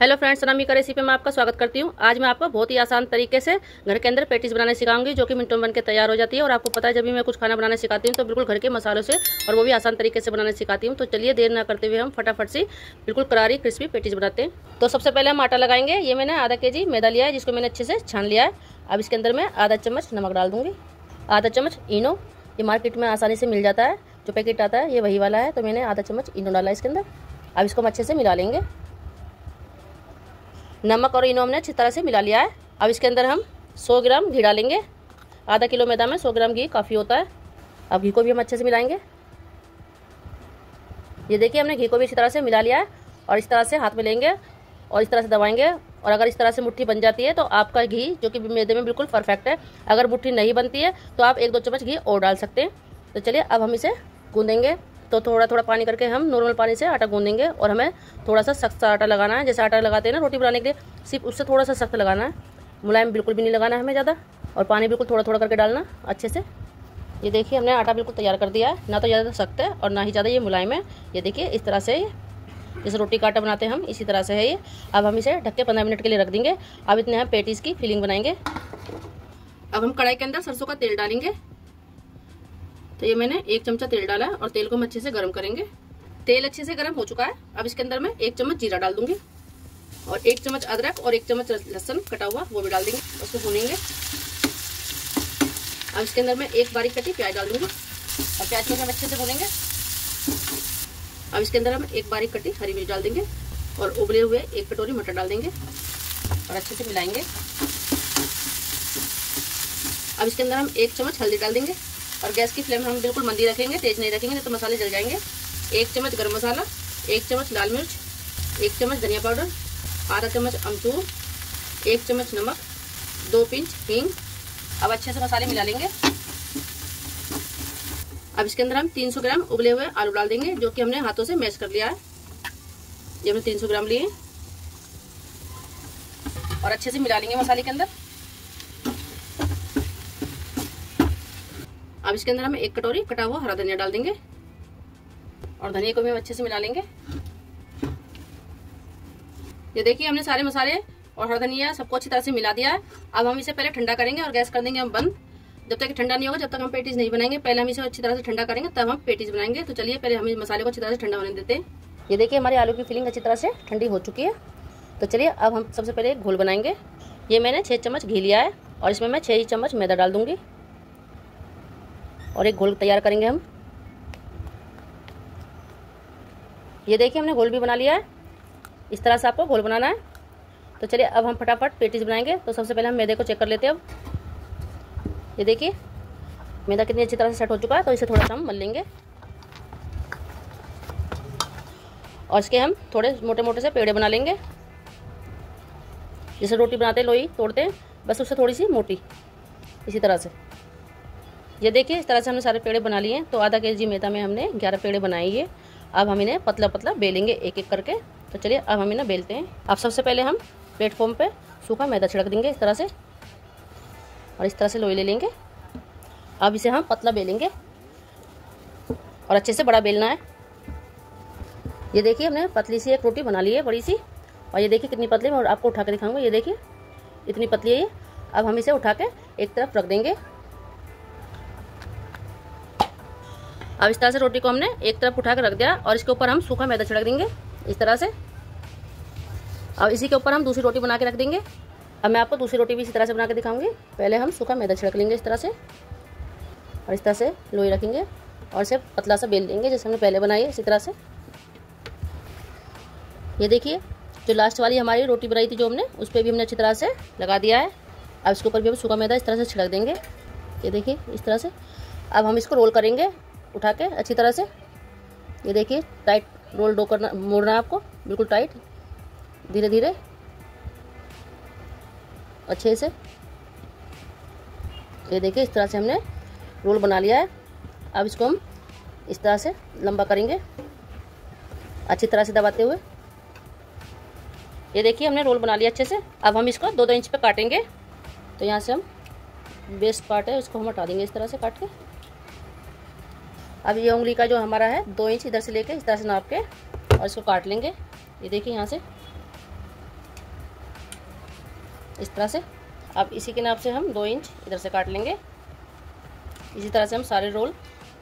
Hello friends, सनामी का recipe में आपका स्वागत करती हूँ। आज मैं आपको बहुत ही आसान तरीके से घर के अंदर पेटीज बनाने सिखाऊंगी, जो कि मिनटों में बनकर तैयार हो जाती है। और आपको पता है, जब भी मैं कुछ खाना बनाने सिखाती हूँ तो बिल्कुल घर के मसालों से और वो भी आसान तरीके से बनाने सिखाती हूँ। तो चलिए देर ना करते हुए हम फटाफट से बिल्कुल करारी क्रिस्पी पेटीज बनाते हैं। तो सबसे पहले हम आटा लगाएंगे। ये मैंने आधा केजी मैदा लिया है, जिसको मैंने अच्छे से छान लिया है। अब इसके अंदर मैं आधा चम्मच नमक डाल दूँगी, आधा चम्मच इनो। ये मार्केट में आसानी से मिल जाता है, जो पैकेट आता है ये वही वाला है। तो मैंने आधा चम्मच इनो डाला इसके अंदर। अब इसको हम अच्छे से मिला लेंगे। नमक और इनो हमने अच्छी तरह से मिला लिया है। अब इसके अंदर हम 100 ग्राम घी डालेंगे। आधा किलो मैदा में 100 ग्राम घी काफ़ी होता है। अब घी को भी हम अच्छे से मिलाएंगे। ये देखिए, हमने घी को भी अच्छी तरह से मिला लिया है। और इस तरह से हाथ में लेंगे और इस तरह से दबाएंगे। और अगर इस तरह से मुट्ठी बन जाती है तो आपका घी जो कि मैदे में बिल्कुल परफेक्ट है। अगर मुट्ठी नहीं बनती है तो आप 1-2 चम्मच घी और डाल सकते हैं। तो चलिए अब हम इसे गूंदेंगे। तो थोड़ा थोड़ा पानी करके हम नॉर्मल पानी से आटा गूंदेंगे। और हमें थोड़ा सा सख्त सा आटा लगाना है, जैसे आटा लगाते हैं ना रोटी बनाने के लिए, सिर्फ उससे थोड़ा सा सख्त लगाना है। मुलायम बिल्कुल भी नहीं लगाना है हमें ज़्यादा। और पानी बिल्कुल थोड़ा थोड़ा करके डालना अच्छे से। ये देखिए, हमने आटा बिल्कुल तैयार कर दिया है, ना तो ज़्यादा सख्त है और ना ही ज़्यादा ये मुलायम है। ये देखिए, इस तरह से जैसे रोटी का आटा बनाते हैं हम, इसी तरह से है ये। अब हम इसे ढक के 15 मिनट के लिए रख देंगे। अब इतने हम पेटीज की फिलिंग बनाएंगे। अब हम कढ़ाई के अंदर सरसों का तेल डालेंगे। तो ये मैंने 1 चमचा तेल डाला है और तेल को हम अच्छे से गर्म करेंगे। तेल अच्छे से गर्म हो चुका है। अब इसके अंदर मैं 1 चम्मच जीरा डाल दूंगी और 1 चम्मच अदरक और 1 चम्मच लहसुन कटा हुआ वो भी डाल देंगे। उसको भूनेंगे। अब इसके अंदर मैं 1 बारीक कटी प्याज डाल दूंगी और प्याज को हम अच्छे से भूनेंगे। अब इसके अंदर हम 1 बारीक कटी हरी मिर्च डाल देंगे और उबले हुए 1 कटोरी मटर डाल देंगे और अच्छे से मिलाएंगे। अब इसके अंदर हम 1 चम्मच हल्दी डाल देंगे और गैस की फ्लेम हम बिल्कुल मंदी रखेंगे, तेज नहीं रखेंगे, नहीं तो मसाले जल जाएंगे। 1 चम्मच गरम मसाला, 1 चम्मच लाल मिर्च, 1 चम्मच धनिया पाउडर, आधा चम्मच अमचूर, 1 चम्मच नमक, 2 पिंच हींग। अब अच्छे से मसाले मिला लेंगे। अब इसके अंदर हम 300 ग्राम उबले हुए आलू डाल देंगे, जो कि हमने हाथों से मैश कर लिया है। ये हमने 300 ग्राम लिए और अच्छे से मिला लेंगे मसाले के अंदर। अब इसके अंदर हम 1 कटोरी कटा हुआ हरा धनिया डाल देंगे और धनिया को भी हम अच्छे से मिला लेंगे। ये देखिए, हमने सारे मसाले और हरा धनिया सबको अच्छी तरह से मिला दिया है। अब हम इसे पहले ठंडा करेंगे और गैस कर देंगे हम बंद। जब तक ठंडा नहीं होगा जब तक हम पेटीज नहीं बनाएंगे। पहले हम इसे अच्छी तरह से ठंडा करेंगे, तब हम पेटीज बनाएंगे। तो चलिए पहले हम इस मसाले को अच्छी तरह से ठंडा होने देते हैं। ये देखिए, हमारी आलू की फिलिंग अच्छी तरह से ठंडी हो चुकी है। तो चलिए अब हम सबसे पहले एक घोल बनाएंगे। ये मैंने 6 चम्मच घी लिया है और इसमें मैं 6 ही चम्मच मैदा डाल दूंगी और एक घोल तैयार करेंगे हम। ये देखिए, हमने घोल भी बना लिया है। इस तरह से आपको घोल बनाना है। तो चलिए अब हम फटाफट पेटीज बनाएंगे। तो सबसे पहले हम मैदे को चेक कर लेते हैं। अब ये देखिए, मैदा कितनी अच्छी तरह से सेट हो चुका है। तो इसे थोड़ा सा हम मल लेंगे और इसके हम थोड़े मोटे मोटे से पेड़े बना लेंगे, जैसे रोटी बनाते हैं लोई तोड़ते हैं, बस उससे थोड़ी सी मोटी, इसी तरह से। ये देखिए, इस तरह से हमने सारे पेड़े बना लिए हैं। तो आधा केजी मैदा में हमने 11 पेड़े बनाए ये। अब हम इन्हें पतला पतला बेलेंगे एक एक करके। तो चलिए अब हम इन्हें बेलते हैं। अब सबसे पहले हम प्लेटफॉर्म पे सूखा मैदा छिड़क देंगे इस तरह से और इस तरह से लोई ले लेंगे। अब इसे हम पतला बेलेंगे और अच्छे से बड़ा बेलना है। ये देखिए, हमने पतली सी एक रोटी बना ली है, बड़ी सी। और ये देखिए कितनी पतली, मैं आपको उठा के दिखाऊंगा। ये देखिए इतनी पतली है ये। अब हम इसे उठा के एक तरफ रख देंगे। अब इस तरह से रोटी को हमने एक तरफ उठा कर रख दिया और इसके ऊपर हम सूखा मैदा छिड़क देंगे इस तरह से। अब इसी के ऊपर हम दूसरी रोटी बना के रख देंगे। अब मैं आपको दूसरी रोटी भी इसी तरह से बना के दिखाऊंगी। पहले हम सूखा मैदा छिड़क लेंगे इस तरह से और इस तरह से लोई रखेंगे और इसे पतला सा बेल देंगे, जैसे हमने पहले बनाई है इसी तरह से। ये देखिए, जो लास्ट वाली हमारी रोटी बनाई थी जो हमने, उस पर भी हमने अच्छी तरह से लगा दिया है। अब इसके ऊपर भी हम सूखा मैदा इस तरह से छिड़क देंगे। ये देखिए इस तरह से। अब हम इसको रोल करेंगे उठा के अच्छी तरह से। ये देखिए, टाइट रोल डो करना, मोड़ना है आपको बिल्कुल टाइट, धीरे धीरे अच्छे से। ये देखिए, इस तरह से हमने रोल बना लिया है। अब इसको हम इस तरह से लंबा करेंगे अच्छी तरह से दबाते हुए। ये देखिए, हमने रोल बना लिया अच्छे से। अब हम इसको 2-2 इंच पे काटेंगे। तो यहाँ से हम बेस्ट पार्ट है उसको हम हटा देंगे इस तरह से काट के। अब ये उंगली का जो हमारा है 2 इंच इधर से लेके इस तरह से नाप के और इसको काट लेंगे। ये देखिए यहाँ से इस तरह से। अब इसी के नाप से हम 2 इंच इधर से काट लेंगे। इसी तरह से हम सारे रोल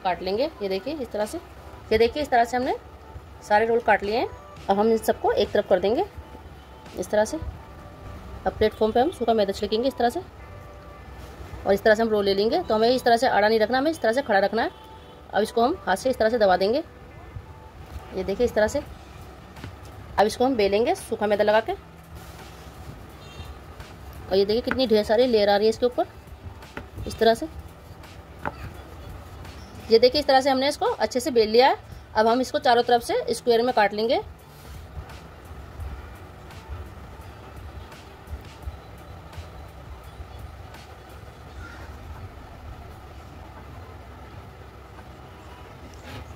काट लेंगे। ये देखिए इस तरह से, ये देखिए इस तरह से हमने सारे रोल काट लिए हैं। अब हम इन सबको एक तरफ कर देंगे इस तरह से। अब प्लेटफॉर्म पे हम सूखा मैदा छिड़केंगे इस तरह से, और इस तरह से हम रोल ले लेंगे। तो हमें इस तरह से आड़ा नहीं रखना, हमें इस तरह से खड़ा रखना है। अब इसको हम हाथ से इस तरह से दबा देंगे। ये देखिए इस तरह से। अब इसको हम बेलेंगे सूखा मैदा लगा के। और ये देखिए कितनी ढेर सारी लेयर आ रही है इसके ऊपर इस तरह से। ये देखिए इस तरह से हमने इसको अच्छे से बेल लिया है। अब हम इसको चारों तरफ से स्क्वायर में काट लेंगे।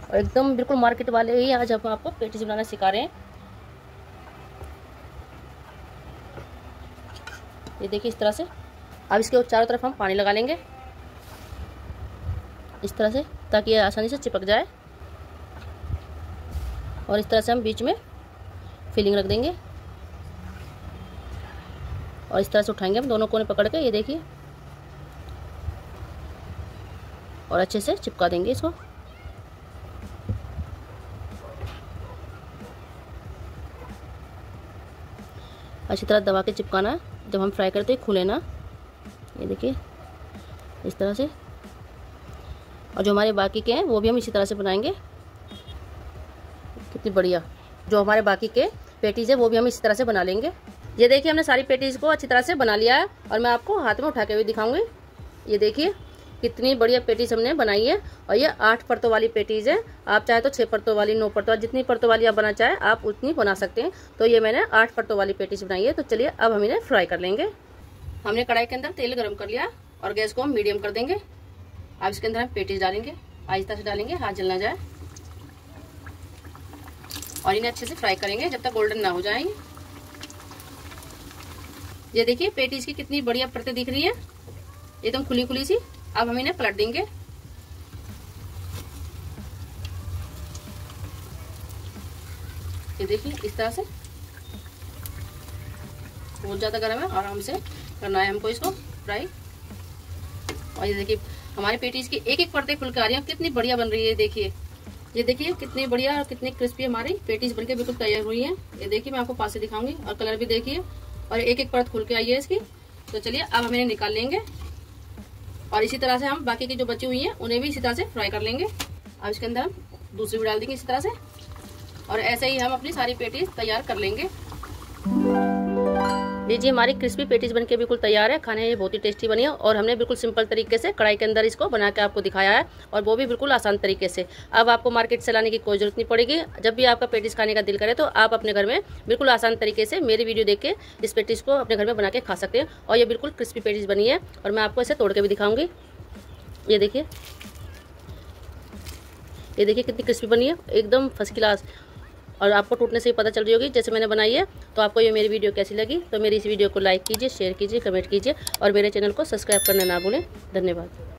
और एकदम बिल्कुल मार्केट वाले ही आज हम आपको पेटीज बनाना सिखा रहे हैं। ये देखिए इस तरह से। अब इसके चारों तरफ हम पानी लगा लेंगे इस तरह से, ताकि ये आसानी से चिपक जाए। और इस तरह से हम बीच में फिलिंग रख देंगे और इस तरह से उठाएंगे हम दोनों कोने पकड़ के। ये देखिए, और अच्छे से चिपका देंगे इसको। अच्छी तरह दबा के चिपकाना है, जब हम फ्राई करते हैं खुले ना। ये देखिए इस तरह से। और जो हमारे बाकी के हैं वो भी हम इसी तरह से बनाएंगे। कितनी बढ़िया। जो हमारे बाकी के पेटीज है वो भी हम इसी तरह से बना लेंगे। ये देखिए हमने सारी पेटीज को अच्छी तरह से बना लिया है, और मैं आपको हाथ में उठा के भी दिखाऊंगी। ये देखिए कितनी बढ़िया पेटीज हमने बनाई है। और ये 8 परतों वाली पेटीज है। आप चाहे तो 6 परतों वाली, 9 परतों वाली, जितनी परतों वाली आप बनाना चाहे आप उतनी बना सकते हैं। तो ये मैंने 8 परतों वाली पेटीज बनाई है। तो चलिए अब हम इन्हें फ्राई कर लेंगे। हमने कढ़ाई के अंदर तेल गर्म कर लिया और गैस को हम मीडियम कर देंगे। अब इसके अंदर हम पेटीज डालेंगे, आहिस्ता से डालेंगे, हाथ जल ना जाए। और इन्हें अच्छे से फ्राई करेंगे जब तक गोल्डन ना हो जाए। ये देखिए पेटीज की कितनी बढ़िया परतें दिख रही है, एकदम खुली खुली सी। अब हम इन्हें पलट देंगे। ये देखिए इस तरह से। बहुत ज्यादा गर्म है, आराम से करना है हमको इसको फ्राई। और ये देखिए हमारी पेटीज की एक एक परतें खुल के आ रही है, कितनी बढ़िया बन रही है। देखिए ये देखिए कितनी बढ़िया और कितनी क्रिस्पी हमारी पेटीज बनके बिल्कुल तैयार हुई है। ये देखिए मैं आपको पास से दिखाऊंगी, और कलर भी देखिए, और एक एक परत खुल के आई है इसकी। तो चलिए अब हम इन्हें निकाल लेंगे, और इसी तरह से हम बाकी की जो बची हुई है उन्हें भी इसी तरह से फ्राई कर लेंगे। अब इसके अंदर हम दूसरी भी डाल देंगे इसी तरह से, और ऐसे ही हम अपनी सारी पेटीज तैयार कर लेंगे। लीजिए हमारी क्रिस्पी पेटीज बनके बिल्कुल तैयार है। खाने में बहुत ही टेस्टी बनी है, और हमने बिल्कुल सिंपल तरीके से कढ़ाई के अंदर इसको बना के आपको दिखाया है, और वो भी बिल्कुल आसान तरीके से। अब आपको मार्केट से लाने की कोई जरूरत नहीं पड़ेगी। जब भी आपका पेटीज खाने का दिल करे तो आप अपने घर में बिल्कुल आसान तरीके से मेरी वीडियो देख के इस पेटीज को अपने घर में बना के खा सकते हैं। और ये बिल्कुल क्रिस्पी पेटीज बनी है, और मैं आपको इसे तोड़ के भी दिखाऊंगी। ये देखिए, ये देखिए कितनी क्रिस्पी बनी है, एकदम फर्स्ट क्लास। और आपको टूटने से ही पता चल रही होगी जैसे मैंने बनाई है। तो आपको ये मेरी वीडियो कैसी लगी, तो मेरी इस वीडियो को लाइक कीजिए, शेयर कीजिए, कमेंट कीजिए, और मेरे चैनल को सब्सक्राइब करना ना भूलें। धन्यवाद।